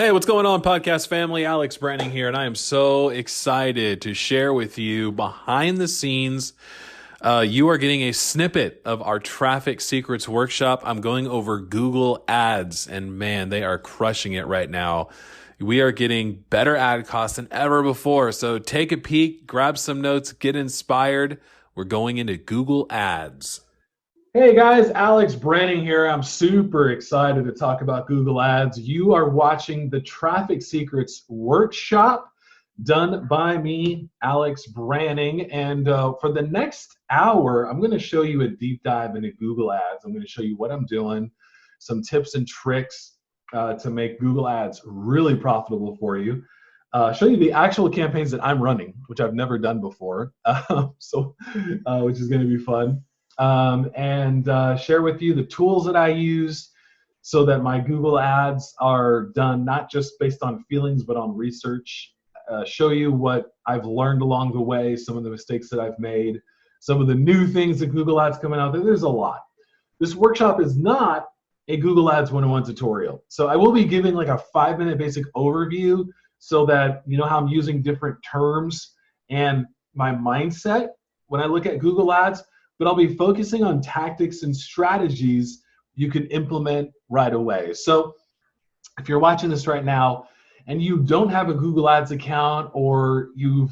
Hey, what's going on, podcast family? Alex Branning here, and I am so excited to share with you behind the scenes. You are getting a snippet of our Traffic Secrets workshop. I'm going over Google Ads, and man, they are crushing it right now. We are getting better ad costs than ever before. So take a peek, grab some notes, get inspired. We're going into Google Ads. Hey guys, Alex Branning here. I'm super excited to talk about Google Ads. You are watching the Traffic Secrets workshop done by me, Alex Branning. And for the next hour, I'm going to show you a deep dive into Google Ads. I'm going to show you what I'm doing, some tips and tricks to make Google Ads really profitable for you. Show you the actual campaigns that I'm running, which I've never done before, which is going to be fun. And share with you the tools that I use so that my Google Ads are done not just based on feelings but on research. Show you what I've learned along the way, some of the mistakes that I've made, some of the new things that Google Ads coming out there. There's a lot. This workshop is not a Google Ads 101 tutorial. So I will be giving like a 5-minute basic overview so that you know how I'm using different terms and my mindset when I look at Google Ads. But I'll be focusing on tactics and strategies you can implement right away. So if you're watching this right now and you don't have a Google Ads account, or you've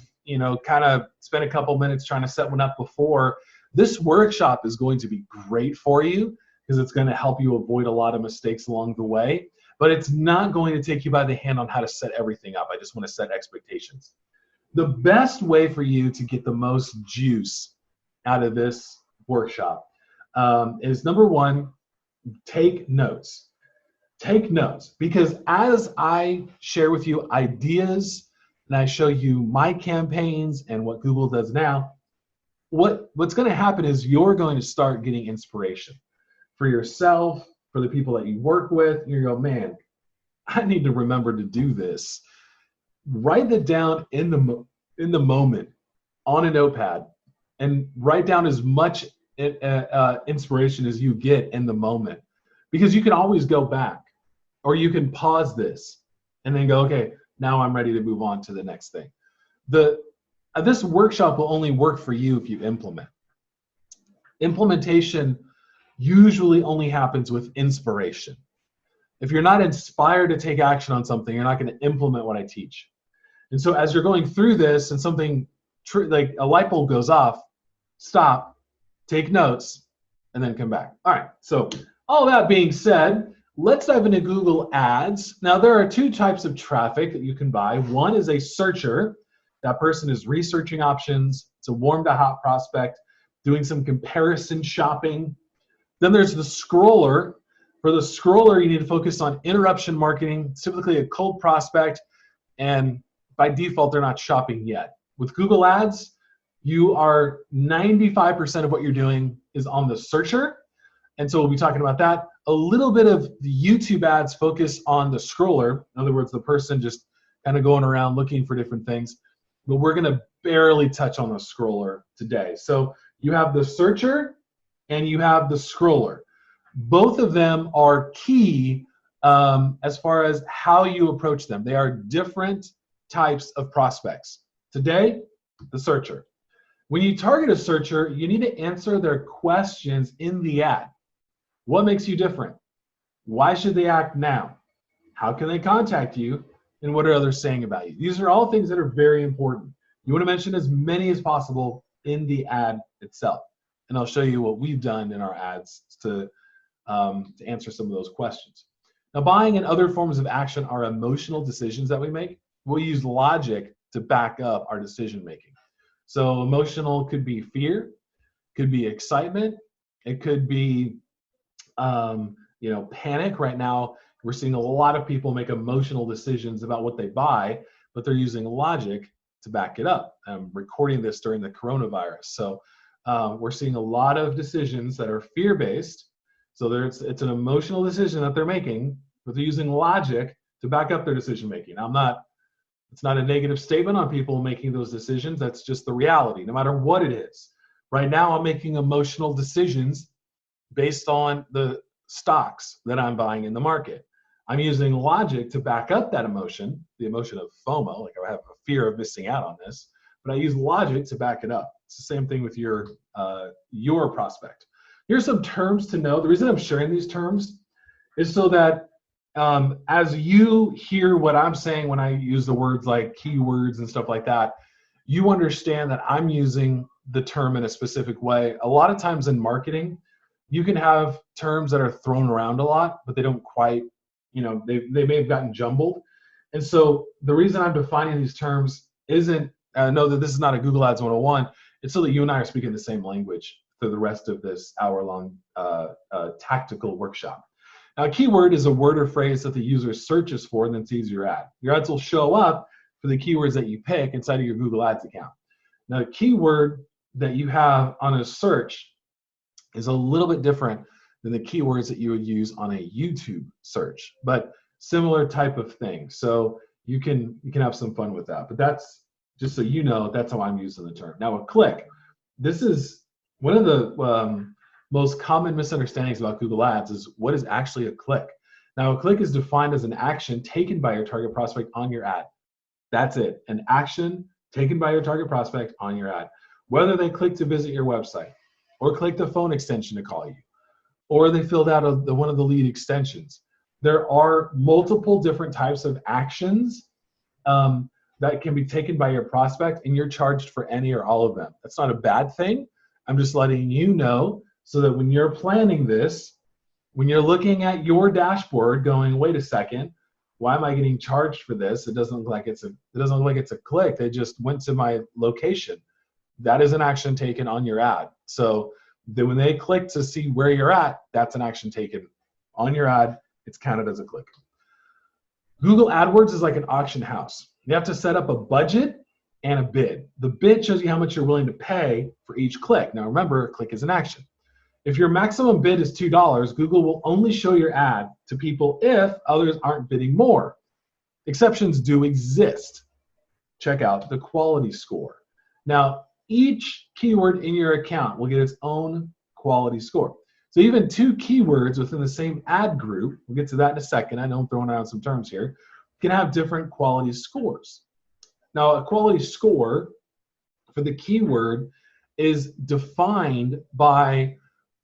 kind of spent a couple minutes trying to set one up before, this workshop is going to be great for you because it's going to help you avoid a lot of mistakes along the way. But it's not going to take you by the hand on how to set everything up. I just want to set expectations. The best way for you to get the most juice out of this workshop is, number one, take notes. Take notes, because as I share with you ideas and I show you my campaigns and what Google does now, what's going to happen is you're going to start getting inspiration for yourself, for the people that you work with. You go, man, I need to remember to do this. Write it down in the moment on a notepad, and write down as much inspiration as you get in the moment, because you can always go back, or you can pause this and then go, okay, now I'm ready to move on to the next thing. This workshop will only work for you if you implement. Implementation usually only happens with inspiration. If you're not inspired to take action on something, you're not going to implement what I teach. And so as you're going through this and something like a light bulb goes off, stop, take notes, and then come back. All right, so all that being said, let's dive into Google Ads. Now, there are two types of traffic that you can buy. One is a searcher. That person is researching options. It's a warm to hot prospect, doing some comparison shopping. Then there's the scroller. For the scroller, you need to focus on interruption marketing, typically a cold prospect, and by default, they're not shopping yet. With Google Ads, you are 95% of what you're doing is on the searcher. And so we'll be talking about that. A little bit of the YouTube ads focus on the scroller. In other words, the person just kind of going around looking for different things. But we're going to barely touch on the scroller today. So you have the searcher and you have the scroller. Both of them are key as far as how you approach them. They are different types of prospects. Today, the searcher. When you target a searcher, you need to answer their questions in the ad. What makes you different? Why should they act now? How can they contact you? And what are others saying about you? These are all things that are very important. You want to mention as many as possible in the ad itself. And I'll show you what we've done in our ads to answer some of those questions. Now, buying and other forms of action are emotional decisions that we make. We'll use logic to back up our decision making. So emotional could be fear, could be excitement, it could be panic. Right now, we're seeing a lot of people make emotional decisions about what they buy, but they're using logic to back it up. I'm recording this during the coronavirus. So we're seeing a lot of decisions that are fear-based. So it's an emotional decision that they're making, but they're using logic to back up their decision making. It's not a negative statement on people making those decisions. That's just the reality, no matter what it is. Right now, I'm making emotional decisions based on the stocks that I'm buying in the market. I'm using logic to back up that emotion, the emotion of FOMO, like I have a fear of missing out on this, but I use logic to back it up. It's the same thing with your prospect. Here's some terms to know. The reason I'm sharing these terms is so that as you hear what I'm saying when I use the words like keywords and stuff like that, you understand that I'm using the term in a specific way. A lot of times in marketing, you can have terms that are thrown around a lot, but they don't quite, they may have gotten jumbled. And so the reason I'm defining these terms isn't, know that this is not a Google Ads 101, it's so that you and I are speaking the same language for the rest of this hour-long tactical workshop. Now, a keyword is a word or phrase that the user searches for and then sees your ad. Your ads will show up for the keywords that you pick inside of your Google Ads account. Now, a keyword that you have on a search is a little bit different than the keywords that you would use on a YouTube search, but similar type of thing. So you can have some fun with that. But that's just so you know, that's how I'm using the term. Now, a click. This is one of the most common misunderstandings about Google Ads is what is actually a click. Now, a click is defined as an action taken by your target prospect on your ad. That's it, an action taken by your target prospect on your ad. Whether they click to visit your website, or click the phone extension to call you, or they filled out one of the lead extensions. There are multiple different types of actions that can be taken by your prospect, and you're charged for any or all of them. That's not a bad thing. I'm just letting you know so that when you're planning this, when you're looking at your dashboard going, wait a second, why am I getting charged for this? It doesn't look like it's a click. They just went to my location. That is an action taken on your ad. So when they click to see where you're at, that's an action taken on your ad. It's counted as a click. Google AdWords is like an auction house. You have to set up a budget and a bid. The bid shows you how much you're willing to pay for each click. Now remember, a click is an action. If your maximum bid is $2, Google will only show your ad to people if others aren't bidding more. Exceptions do exist. Check out the quality score. Now, each keyword in your account will get its own quality score. So even two keywords within the same ad group, we'll get to that in a second, I know I'm throwing around some terms here, can have different quality scores. Now, a quality score for the keyword is defined by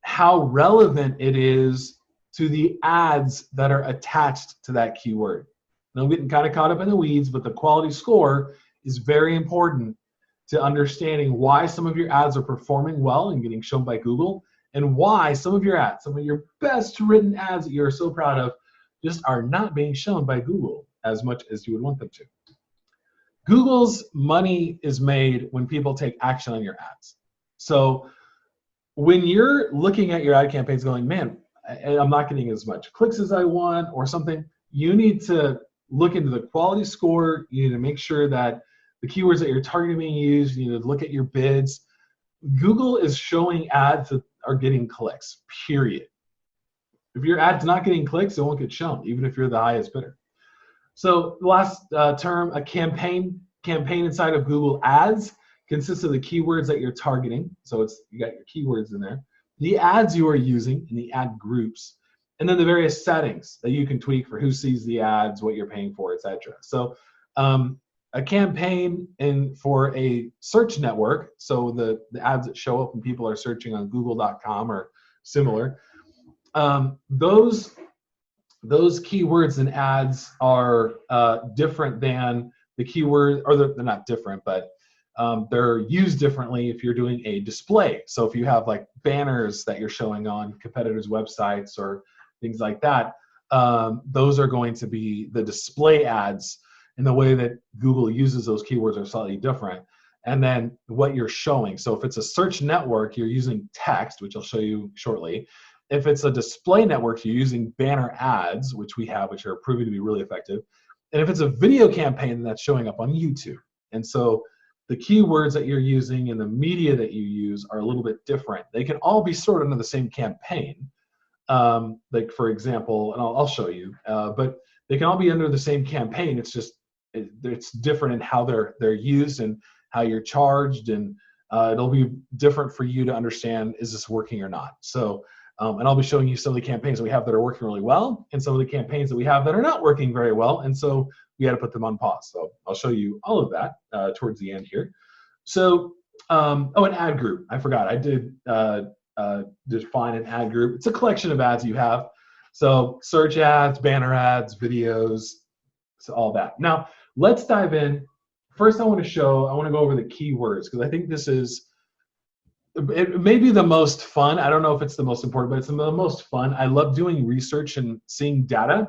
how relevant it is to the ads that are attached to that keyword. Now, I'm getting kind of caught up in the weeds, but the quality score is very important to understanding why some of your ads are performing well and getting shown by Google, and why some of your ads, some of your best written ads that you're so proud of, just are not being shown by Google as much as you would want them to. Google's money is made when people take action on your ads. So when you're looking at your ad campaigns going, man, I'm not getting as much clicks as I want or something, you need to look into the quality score. You need to make sure that the keywords that you're targeting being used, you need to look at your bids. Google is showing ads that are getting clicks, period. If your ad's not getting clicks, it won't get shown, even if you're the highest bidder. So the last term, a campaign inside of Google Ads consists of the keywords that you're targeting. So you got your keywords in there, the ads you are using in the ad groups, and then the various settings that you can tweak for who sees the ads, what you're paying for, etc. So a campaign for a search network, so the ads that show up when people are searching on google.com or similar, those keywords and ads are different than the keyword, or they're not different, but they're used differently if you're doing a display. So if you have like banners that you're showing on competitors' websites or things like that, those are going to be the display ads, and the way that Google uses those keywords are slightly different. And then what you're showing. So if it's a search network, you're using text, which I'll show you shortly. If it's a display network, you're using banner ads, which we have, which are proving to be really effective. And if it's a video campaign, that's showing up on YouTube. And so the keywords that you're using and the media that you use are a little bit different. They can all be stored under the same campaign. Like for example, and I'll show you, but they can all be under the same campaign. It's just, it's different in how they're used and how you're charged, and it'll be different for you to understand, is this working or not? So And I'll be showing you some of the campaigns that we have that are working really well and some of the campaigns that we have that are not working very well. And so we had to put them on pause. So I'll show you all of that towards the end here. So, an ad group. I forgot. I did define an ad group. It's a collection of ads you have. So search ads, banner ads, videos, so all that. Now, let's dive in. First, I want to go over the keywords because I think it may be the most fun. I don't know if it's the most important, but it's the most fun. I love doing research and seeing data.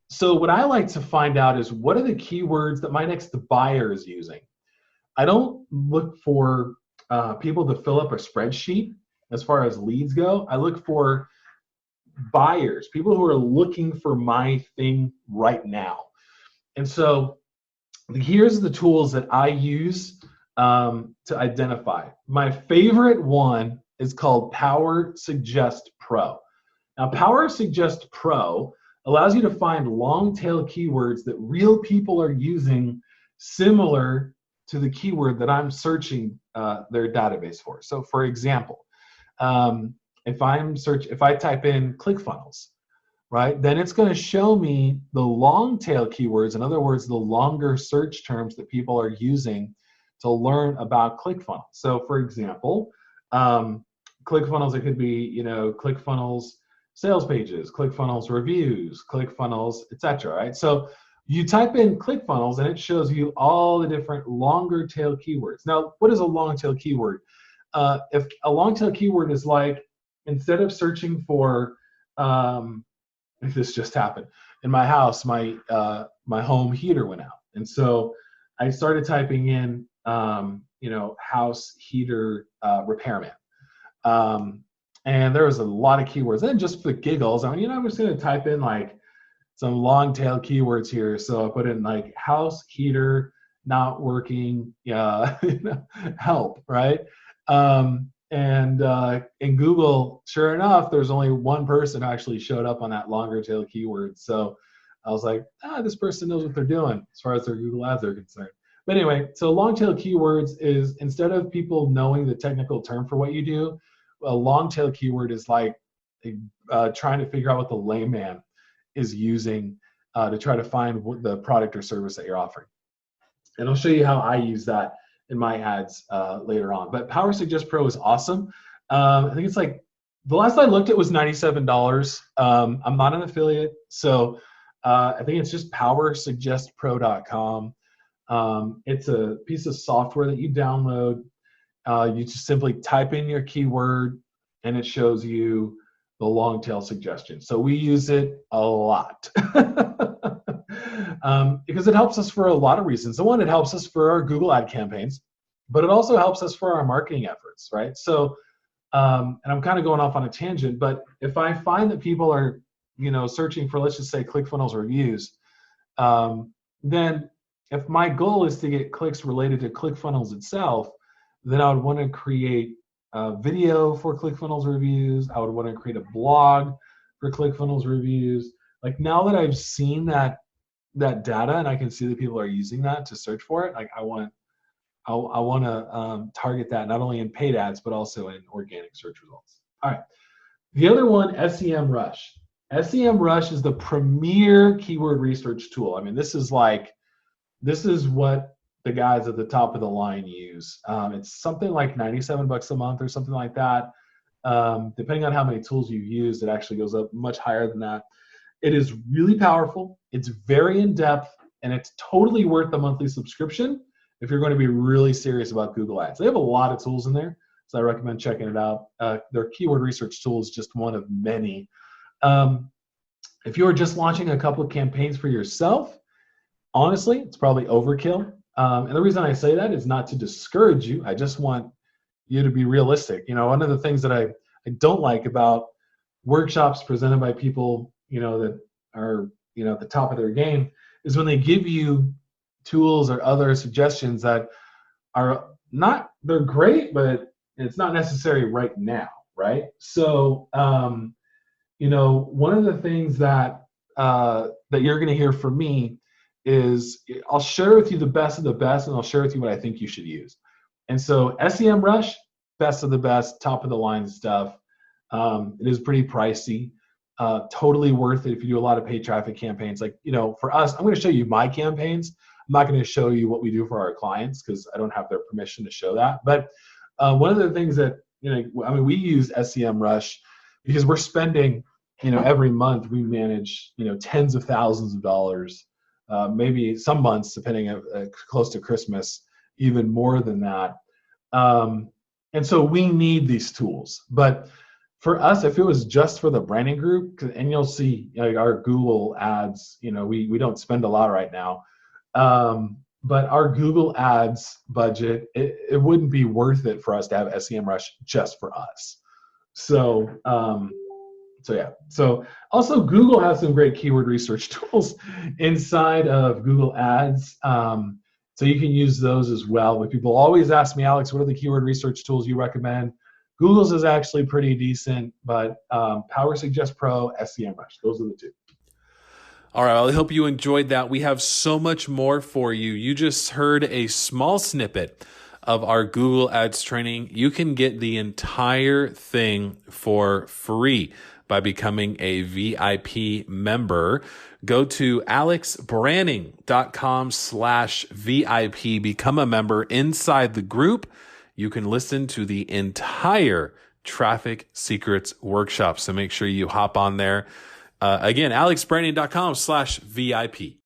So what I like to find out is what are the keywords that my next buyer is using. I don't look for people to fill up a spreadsheet as far as leads go. I look for buyers, people who are looking for my thing right now. And so here's the tools that I use to identify. My favorite one is called Power Suggest Pro. Now, Power Suggest Pro allows you to find long tail keywords that real people are using similar to the keyword that I'm searching their database for. So for example, if I type in ClickFunnels, right, then it's going to show me the long tail keywords. In other words, the longer search terms that people are using to learn about ClickFunnels. So for example, ClickFunnels, it could be, ClickFunnels sales pages, ClickFunnels reviews, ClickFunnels, etc. Right? So you type in ClickFunnels and it shows you all the different longer tail keywords. Now, what is a long tail keyword? If a long tail keyword is like, instead of searching for, this just happened in my house, my home heater went out, and so I started typing in, house heater repairman, and there was a lot of keywords. And just for giggles, I'm just going to type in like some long tail keywords here. So I put in like house heater not working, help, right? And in Google, sure enough, there's only one person who actually showed up on that longer tail keyword. So I was like, this person knows what they're doing as far as their Google ads are concerned. But anyway, so long tail keywords is, instead of people knowing the technical term for what you do, a long tail keyword is like trying to figure out what the layman is using to try to find the product or service that you're offering. And I'll show you how I use that in my ads later on. But Power Suggest Pro is awesome. I think it's like, the last I looked, it was $97. I'm not an affiliate, so I think it's just powersuggestpro.com. It's a piece of software that you download. You just simply type in your keyword and it shows you the long tail suggestion. So we use it a lot because it helps us for a lot of reasons. The one, it helps us for our Google ad campaigns, but it also helps us for our marketing efforts, right? So, and I'm kind of going off on a tangent, but if I find that people are, searching for, let's just say, ClickFunnels reviews, then if my goal is to get clicks related to ClickFunnels itself, then I would want to create a video for ClickFunnels reviews. I would want to create a blog for ClickFunnels reviews. Like, now that I've seen that data and I can see that people are using that to search for it, like I want to target that not only in paid ads but also in organic search results. All right. The other one, SEMrush. SEMrush is the premier keyword research tool. I mean, this is what the guys at the top of the line use. It's something like $97 a month or something like that. Depending on how many tools you use, it actually goes up much higher than that. It is really powerful. It's very in-depth, and it's totally worth the monthly subscription if you're going to be really serious about Google Ads. They have a lot of tools in there, so I recommend checking it out. Their keyword research tool is just one of many. If you're just launching a couple of campaigns for yourself, honestly, it's probably overkill. And the reason I say that is not to discourage you. I just want you to be realistic. One of the things that I don't like about workshops presented by people, that are, at the top of their game, is when they give you tools or other suggestions that are they're great, but it's not necessary right now, right? So, one of the things that you're going to hear from me is I'll share with you the best of the best, and I'll share with you what I think you should use. And so SEMrush, best of the best, top of the line stuff. It is pretty pricey. Totally worth it if you do a lot of paid traffic campaigns. Like, for us, I'm going to show you my campaigns. I'm not going to show you what we do for our clients because I don't have their permission to show that. But one of the things that, we use SEMrush because we're spending, every month we manage, tens of thousands of dollars, maybe some months, depending close to Christmas, even more than that. And so we need these tools. But for us, if it was just for the branding group, and you'll see our Google ads, we don't spend a lot right now. But our Google ads budget, it wouldn't be worth it for us to have SEMrush just for us. So yeah. So also Google has some great keyword research tools inside of Google Ads. So you can use those as well. But people always ask me, Alex, what are the keyword research tools you recommend? Google's is actually pretty decent, but Power Suggest Pro, SEMrush, those are the two. All right, well, I hope you enjoyed that. We have so much more for you. You just heard a small snippet of our Google Ads training. You can get the entire thing for free by becoming a VIP member. Go to alexbranning.com/VIP. Become a member inside the group. You can listen to the entire Traffic Secrets workshop. So make sure you hop on there. Again, alexbranning.com/VIP.